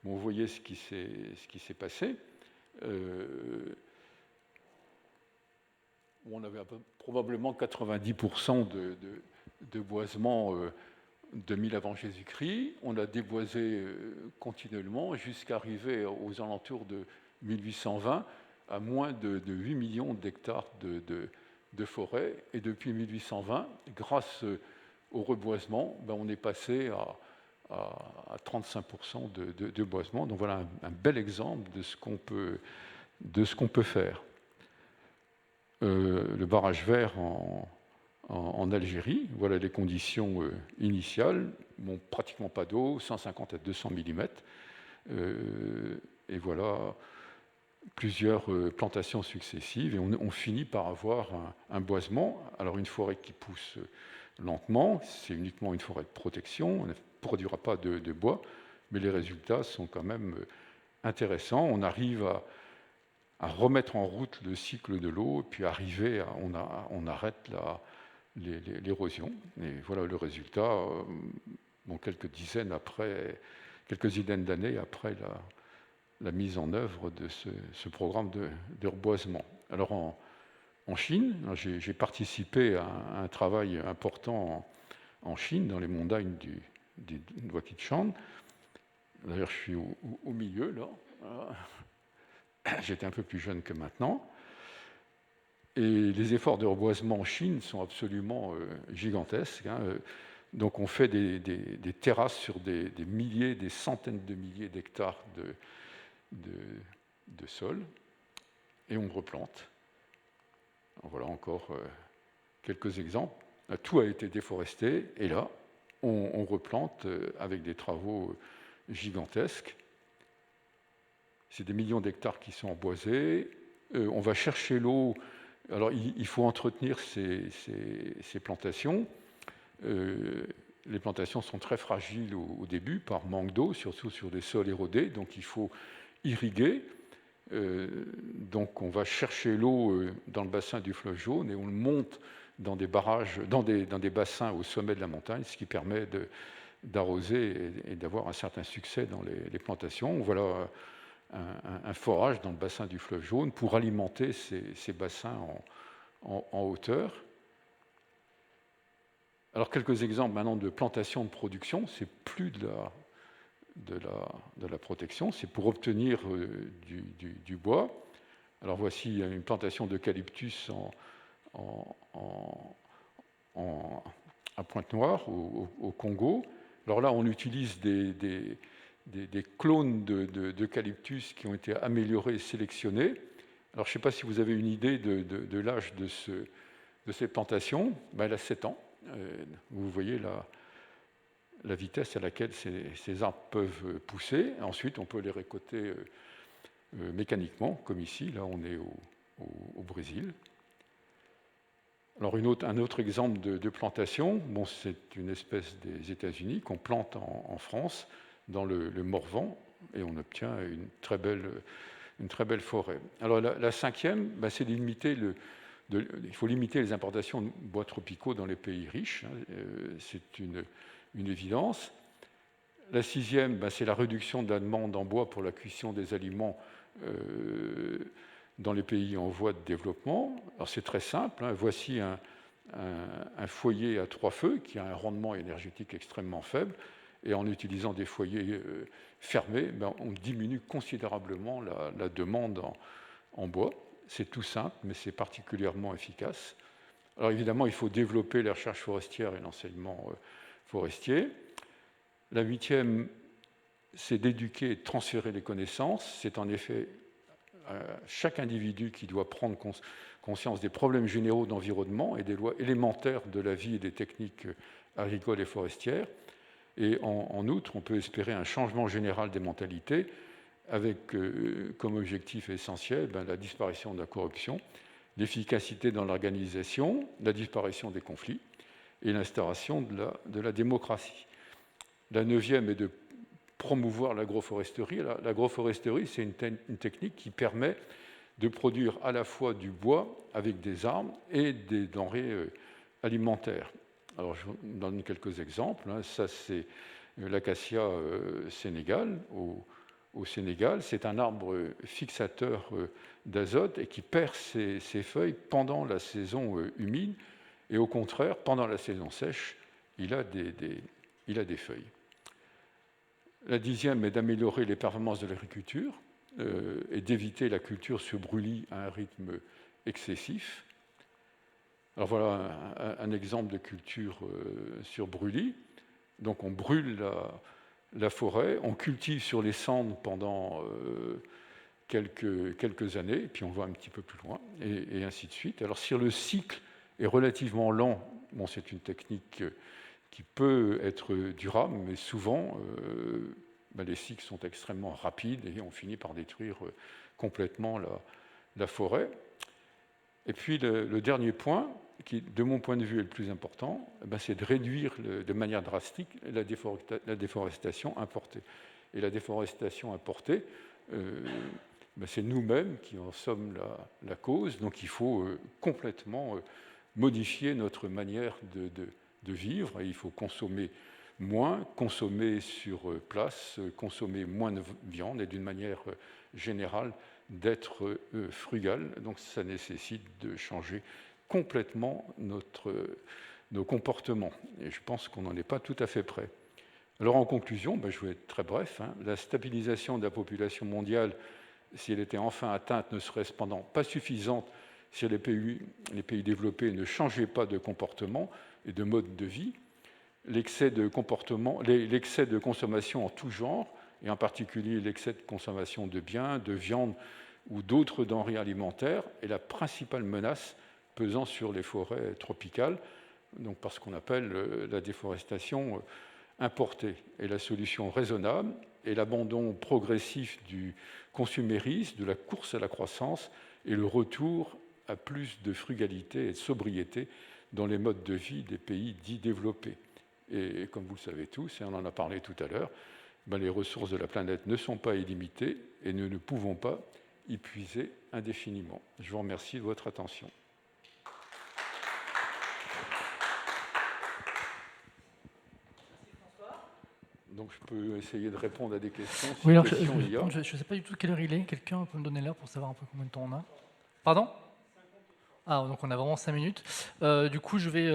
vous voyez ce qui s'est passé. où on avait probablement 90% de boisement 2000 avant Jésus-Christ. On a déboisé continuellement jusqu'à arriver aux alentours de 1820 à moins de 8 millions d'hectares de forêt. Et depuis 1820, grâce au reboisement, on est passé à 35% de boisement. Donc voilà un bel exemple de ce qu'on peut faire. Le barrage vert en Algérie, voilà les conditions initiales. Bon, pratiquement pas d'eau, 150 à 200 mm. Et voilà plusieurs plantations successives. Et on finit par avoir un boisement. Alors une forêt qui pousse lentement, c'est uniquement une forêt de protection. On ne produira pas de bois, mais les résultats sont quand même intéressants. On arrive à remettre en route le cycle de l'eau, et puis on arrête l'érosion. Et voilà le résultat, quelques dizaines d'années après la mise en œuvre de ce programme de reboisement. Alors en Chine, j'ai participé à un travail important en Chine, dans les montagnes du Huaqichang. D'ailleurs, je suis au milieu, là. J'étais un peu plus jeune que maintenant. Et les efforts de reboisement en Chine sont absolument gigantesques. Donc on fait des terrasses sur des milliers, des centaines de milliers d'hectares de sol, et on replante. Alors voilà encore quelques exemples. Là, tout a été déforesté, et là, on replante avec des travaux gigantesques. C'est des millions d'hectares qui sont emboisés. On va chercher l'eau. Alors, il faut entretenir ces plantations. Les plantations sont très fragiles au début par manque d'eau, surtout sur des sols érodés. Donc, il faut irriguer. Donc, on va chercher l'eau dans le bassin du fleuve Jaune et on le monte dans des barrages, dans des bassins au sommet de la montagne, ce qui permet d'arroser et d'avoir un certain succès dans les plantations. Voilà un forage dans le bassin du fleuve Jaune pour alimenter ces bassins en hauteur. Alors, quelques exemples maintenant de plantation de production. C'est plus de la protection, c'est pour obtenir du bois. Alors, voici une plantation d'eucalyptus à Pointe-Noire, au Congo. Alors là, on utilise des clones d'eucalyptus qui ont été améliorés et sélectionnés. Alors, je ne sais pas si vous avez une idée de l'âge de ces plantations. Elle a 7 ans. Vous voyez la vitesse à laquelle ces arbres peuvent pousser. Ensuite, on peut les récolter mécaniquement, comme ici. Là, on est au Brésil. Alors, un autre exemple de plantation, c'est une espèce des États-Unis qu'on plante en France, dans le Morvan, et on obtient une très belle forêt. Alors la cinquième, c'est il faut limiter les importations de bois tropicaux dans les pays riches. C'est une évidence. La sixième, c'est la réduction de la demande en bois pour la cuisson des aliments dans les pays en voie de développement. Alors c'est très simple. Voici un foyer à 3 feux qui a un rendement énergétique extrêmement faible. Et en utilisant des foyers fermés, on diminue considérablement la demande en bois. C'est tout simple, mais c'est particulièrement efficace. Alors évidemment, il faut développer les recherches forestières et l'enseignement forestier. La huitième, c'est d'éduquer et de transférer les connaissances. C'est en effet chaque individu qui doit prendre conscience des problèmes généraux d'environnement et des lois élémentaires de la vie et des techniques agricoles et forestières. Et en outre, on peut espérer un changement général des mentalités avec comme objectif essentiel la disparition de la corruption, l'efficacité dans l'organisation, la disparition des conflits et l'instauration de la démocratie. La neuvième est de promouvoir l'agroforesterie. L'agroforesterie, c'est une technique qui permet de produire à la fois du bois avec des arbres et des denrées alimentaires. Alors, je vous donne quelques exemples. Ça, c'est l'acacia Sénégal, au Sénégal. C'est un arbre fixateur d'azote et qui perd ses feuilles pendant la saison humide. Et au contraire, pendant la saison sèche, il a des feuilles. La 10e est d'améliorer les performances de l'agriculture et d'éviter la culture sur brûlis à un rythme excessif. Alors voilà un exemple de culture sur brûlis. Donc on brûle la forêt, on cultive sur les cendres pendant quelques années, puis on va un petit peu plus loin, et ainsi de suite. Alors si le cycle est relativement lent, bon, c'est une technique qui peut être durable, mais souvent les cycles sont extrêmement rapides et on finit par détruire complètement la forêt. Et puis le dernier point, qui de mon point de vue est le plus important, c'est de réduire de manière drastique la déforestation importée. Et la déforestation importée, c'est nous-mêmes qui en sommes la cause, donc il faut complètement modifier notre manière de vivre, et il faut consommer moins, consommer sur place, consommer moins de viande, et d'une manière générale, d'être frugal. Donc ça nécessite de changer complètement nos comportements. Et je pense qu'on n'en est pas tout à fait prêt. Alors en conclusion, je vais être très bref, la stabilisation de la population mondiale, si elle était enfin atteinte, ne serait cependant pas suffisante si les pays développés ne changeaient pas de comportement et de mode de vie. L'excès de consommation en tout genre, et en particulier l'excès de consommation de biens, de viande ou d'autres denrées alimentaires, est la principale menace pesant sur les forêts tropicales, donc par ce qu'on appelle la déforestation importée. Et la solution raisonnable est l'abandon progressif du consumérisme, de la course à la croissance et le retour à plus de frugalité et de sobriété dans les modes de vie des pays dits développés. Et comme vous le savez tous, et on en a parlé tout à l'heure, les ressources de la planète ne sont pas illimitées et nous ne pouvons pas y puiser indéfiniment. Je vous remercie de votre attention. Donc je peux essayer de répondre à des questions. Si oui, alors je ne sais pas du tout quelle heure il est. Quelqu'un peut me donner l'heure pour savoir un peu combien de temps on a? Pardon? Ah, donc on a vraiment 5 minutes. Du coup, je vais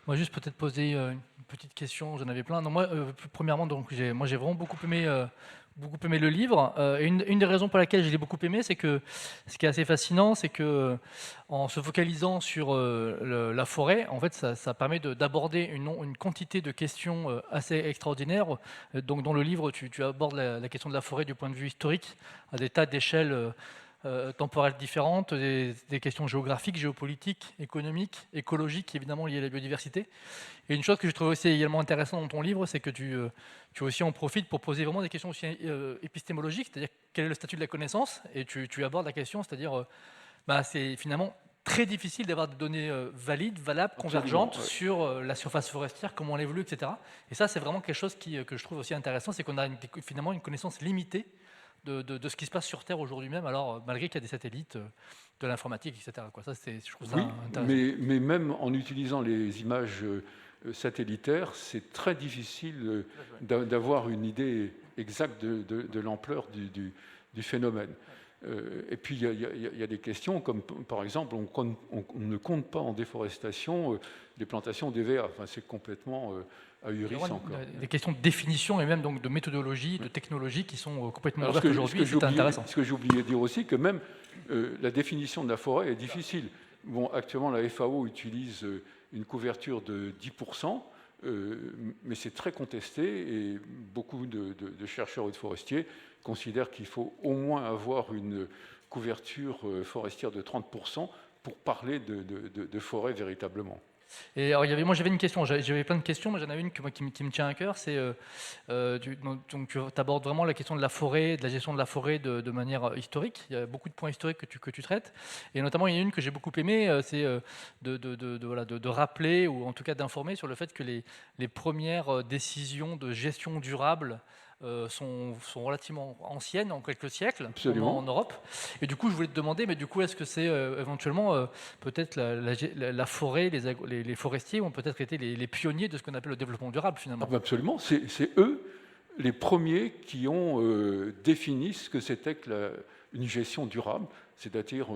moi juste peut-être poser une petite question. J'en avais plein. Non, moi, premièrement, donc j'ai vraiment beaucoup aimé le livre. Et une des raisons pour laquelle je l'ai beaucoup aimé, c'est que ce qui est assez fascinant, c'est que en se focalisant sur la forêt, en fait, ça permet d'aborder une quantité de questions assez extraordinaires. Donc dans le livre, tu abordes la question de la forêt du point de vue historique, à des tas d'échelles temporelles différentes, des questions géographiques, géopolitiques, économiques, écologiques, évidemment liées à la biodiversité. Et une chose que je trouve aussi également intéressante dans ton livre, c'est que tu aussi en profites pour poser vraiment des questions aussi épistémologiques, c'est-à-dire quel est le statut de la connaissance, et tu abordes la question, c'est-à-dire c'est finalement très difficile d'avoir des données valides, valables, convergentes sur la surface forestière, comment elle évolue, etc. Et ça, c'est vraiment quelque chose que je trouve aussi intéressant, c'est qu'on a finalement une connaissance limitée de ce qui se passe sur Terre aujourd'hui même, alors malgré qu'il y a des satellites, de l'informatique, etc. Ça, je trouve ça intéressant. Mais même en utilisant les images satellitaires, c'est très difficile d'avoir une idée exacte de l'ampleur du phénomène. Et puis il y a des questions comme par exemple on ne compte pas en déforestation des plantations d'EVA. Enfin, c'est complètement ahurissant. Des questions de définition et même donc de méthodologie, de technologie qui sont complètement ouvertes aujourd'hui. C'est intéressant. Ce que j'ai oublié de dire aussi, que même la définition de la forêt est difficile. Bon, actuellement, la FAO utilise une couverture de 10%, mais c'est très contesté et beaucoup de chercheurs ou de forestiers considèrent qu'il faut au moins avoir une couverture forestière de 30% pour parler de forêt véritablement. Et alors, j'avais une question, j'avais plein de questions, mais j'en avais une qui me tient à cœur, c'est donc tu abordes vraiment la question de la forêt, de la gestion de la forêt de manière historique. Il y a beaucoup de points historiques que tu traites, et notamment il y en a une que j'ai beaucoup aimée, c'est de rappeler ou en tout cas d'informer sur le fait que les premières décisions de gestion durable sont relativement anciennes, en quelques siècles, en Europe. Et du coup, je voulais te demander, mais du coup, est-ce que c'est éventuellement peut-être la forêt, les forestiers ont peut-être été les pionniers de ce qu'on appelle le développement durable, finalement? Absolument, c'est eux les premiers qui ont défini ce que c'était que une gestion durable, c'est-à-dire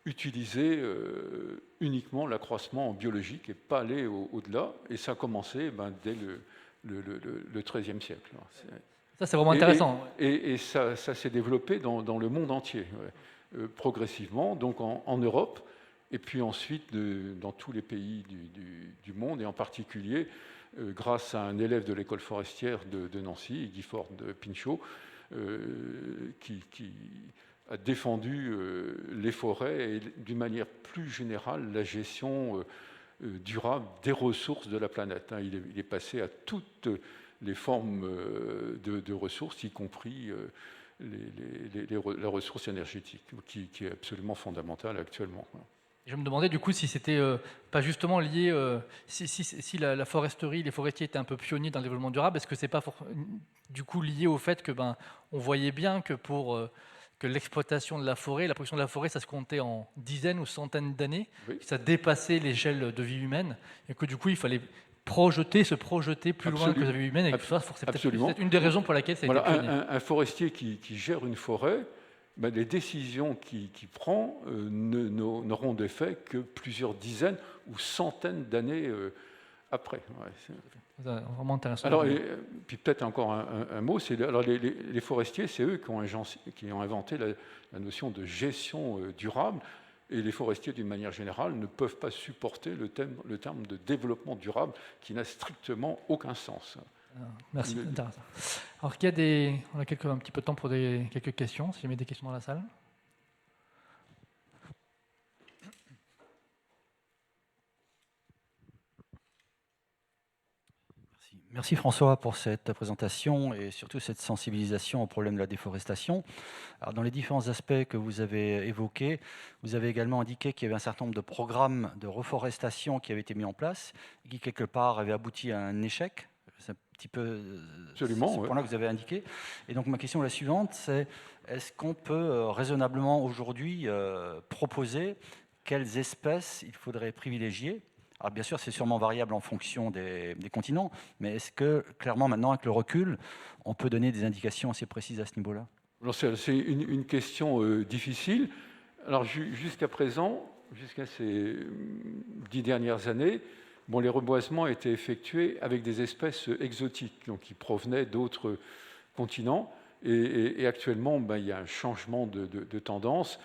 utiliser uniquement l'accroissement biologique et pas aller au-delà. Et ça a commencé dès le XIIIe siècle. Ça, c'est vraiment intéressant. Et ça s'est développé dans le monde entier, progressivement, donc en Europe, et puis ensuite dans tous les pays du monde, et en particulier grâce à un élève de l'école forestière de Nancy, Guy Ford Pinchot, qui a défendu les forêts et d'une manière plus générale la gestion durable des ressources de la planète. Il est passé à toutes les formes de ressources, y compris la ressource énergétique, qui est absolument fondamentale actuellement. Je me demandais du coup si c'était pas justement lié, si la foresterie, les forestiers étaient un peu pionniers dans le développement durable, est-ce que c'est pas du coup lié au fait que on voyait bien que pour que l'exploitation de la forêt, la production de la forêt, ça se comptait en dizaines ou centaines d'années, oui. Ça dépassait l'échelle de vie humaine, et que du coup il fallait se projeter plus loin que la vie humaine, et que ça, c'est peut-être une des raisons pour laquelle ça a été pionnier. Un forestier qui gère une forêt, les décisions qu'il prend n'auront d'effet que plusieurs dizaines ou centaines d'années après. Ouais, c'est vraiment intéressant. Alors, puis peut-être encore un mot, les forestiers, c'est eux qui ont inventé la notion de gestion durable, et les forestiers, d'une manière générale, ne peuvent pas supporter le terme de développement durable qui n'a strictement aucun sens. Merci. Intéressant. Alors, on a un petit peu de temps pour quelques questions, si jamais des questions dans la salle. Merci François pour cette présentation et surtout cette sensibilisation au problème de la déforestation. Alors, dans les différents aspects que vous avez évoqués, vous avez également indiqué qu'il y avait un certain nombre de programmes de reforestation qui avaient été mis en place et qui, quelque part, avaient abouti à un échec. C'est un petit peu ce point-là que vous avez indiqué. Et donc ma question est la suivante, c'est est-ce qu'on peut raisonnablement aujourd'hui proposer quelles espèces il faudrait privilégier ? Alors bien sûr, c'est sûrement variable en fonction des continents, mais est-ce que, clairement, maintenant, avec le recul, on peut donner des indications assez précises à ce niveau-là ? Alors c'est une question difficile. Alors jusqu'à présent, jusqu'à ces 10 dernières années, les reboisements étaient effectués avec des espèces exotiques, donc qui provenaient d'autres continents. Et actuellement, il y a un changement de tendance,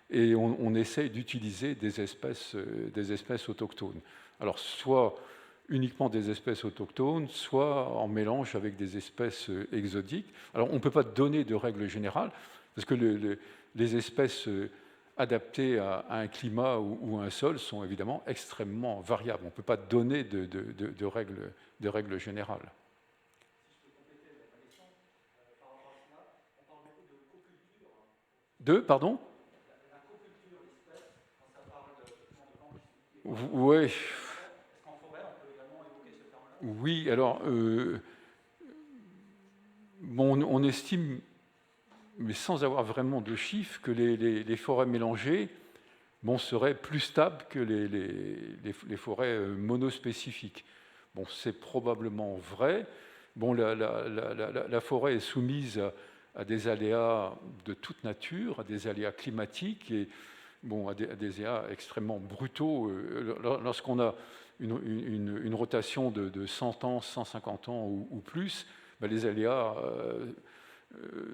et on essaie d'utiliser des espèces autochtones. Alors, soit uniquement des espèces autochtones, soit en mélange avec des espèces exotiques. Alors, on ne peut pas donner de règle générale, parce que les espèces adaptées à un climat ou à un sol sont évidemment extrêmement variables. On ne peut pas donner de règles générales. Si je peux compléter la question, par rapport à cela, on parle beaucoup de coculture. Pardon ? La coculture d'espèces, quand ça parle de plantes. Oui. Est-ce qu'en forêt, on peut également évoquer ce terme-là ? Oui, alors, on estime, mais sans avoir vraiment de chiffres, que les forêts mélangées seraient plus stables que les forêts monospécifiques. C'est probablement vrai. La forêt est soumise à des aléas de toute nature, à des aléas climatiques et à des aléas extrêmement brutaux. Lorsqu'on a une rotation de 100 ans, 150 ans ou plus, les aléas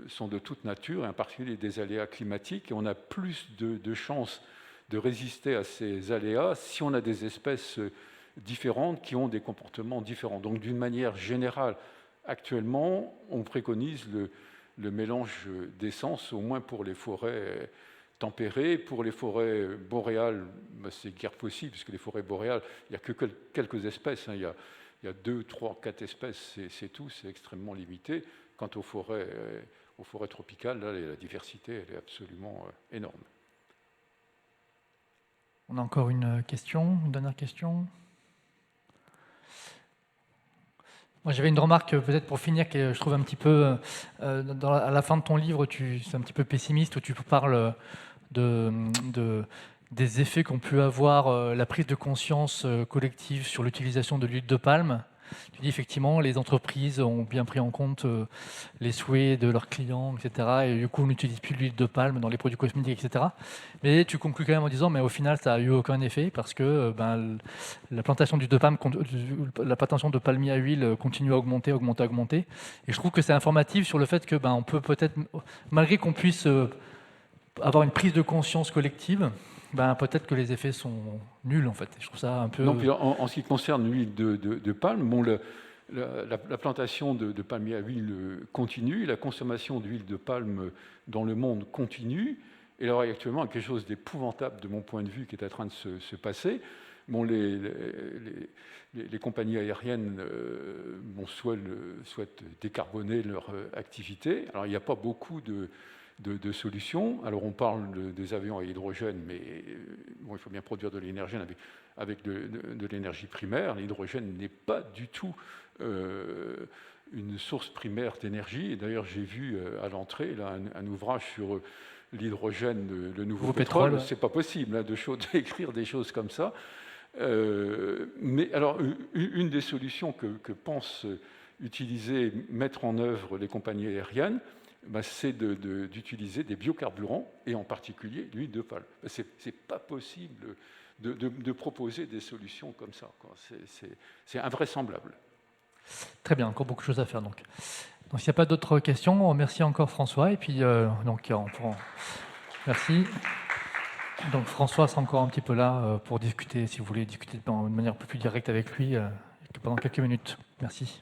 sont de toute nature, et en particulier des aléas climatiques, et on a plus de chances de résister à ces aléas si on a des espèces différentes qui ont des comportements différents. Donc d'une manière générale, actuellement, on préconise le mélange d'essences, au moins pour les forêts tempérées. Pour les forêts boréales, c'est guère possible, puisque les forêts boréales, il n'y a que quelques espèces. Il y a 2, 3, 4 espèces, c'est tout, c'est extrêmement limité. Quant aux forêts tropicales, là, la diversité elle est absolument énorme. On a encore une dernière question. Moi, j'avais une remarque, peut-être pour finir, que je trouve un petit peu, à la fin de ton livre, c'est un petit peu pessimiste, où tu parles des effets qu'ont pu avoir la prise de conscience collective sur l'utilisation de l'huile de palme. tu dis effectivement, les entreprises ont bien pris en compte les souhaits de leurs clients, etc. Et du coup, on n'utilise plus l'huile de palme dans les produits cosmétiques, etc. Mais tu conclus quand même en disant, mais au final, ça n'a eu aucun effet parce que la plantation d'huile de palme, la plantation de palmier à huile continue à augmenter. Et je trouve que c'est informatif sur le fait que on peut-être, malgré qu'on puisse avoir une prise de conscience collective, peut-être que les effets sont nuls en fait. Je trouve ça un peu... Non, puis en ce qui concerne l'huile de palme, bon, la plantation de palmier à huile continue, la consommation d'huile de palme dans le monde continue, et alors actuellement, il y a quelque chose d'épouvantable de mon point de vue qui est en train de se passer. Bon, les compagnies aériennes souhaitent décarboner leur activité. Alors, il n'y a pas beaucoup de solutions. Alors, on parle des avions à hydrogène, mais bon, il faut bien produire de l'énergie avec de l'énergie primaire. L'hydrogène n'est pas du tout une source primaire d'énergie. Et d'ailleurs, j'ai vu à l'entrée là, un ouvrage sur l'hydrogène, le nouveau pétrole. Ouais. C'est pas possible d'écrire des choses comme ça. Mais alors, une des solutions que pensent mettre en œuvre les compagnies aériennes, c'est d'utiliser des biocarburants, et en particulier l'huile de palme. C'est pas possible de proposer des solutions comme ça, quoi. C'est invraisemblable. Très bien, encore beaucoup de choses à faire. Donc s'il n'y a pas d'autres questions, merci encore François. Et puis, merci. Donc François sera encore un petit peu là pour discuter, si vous voulez discuter de manière un peu plus directe avec lui pendant quelques minutes. Merci.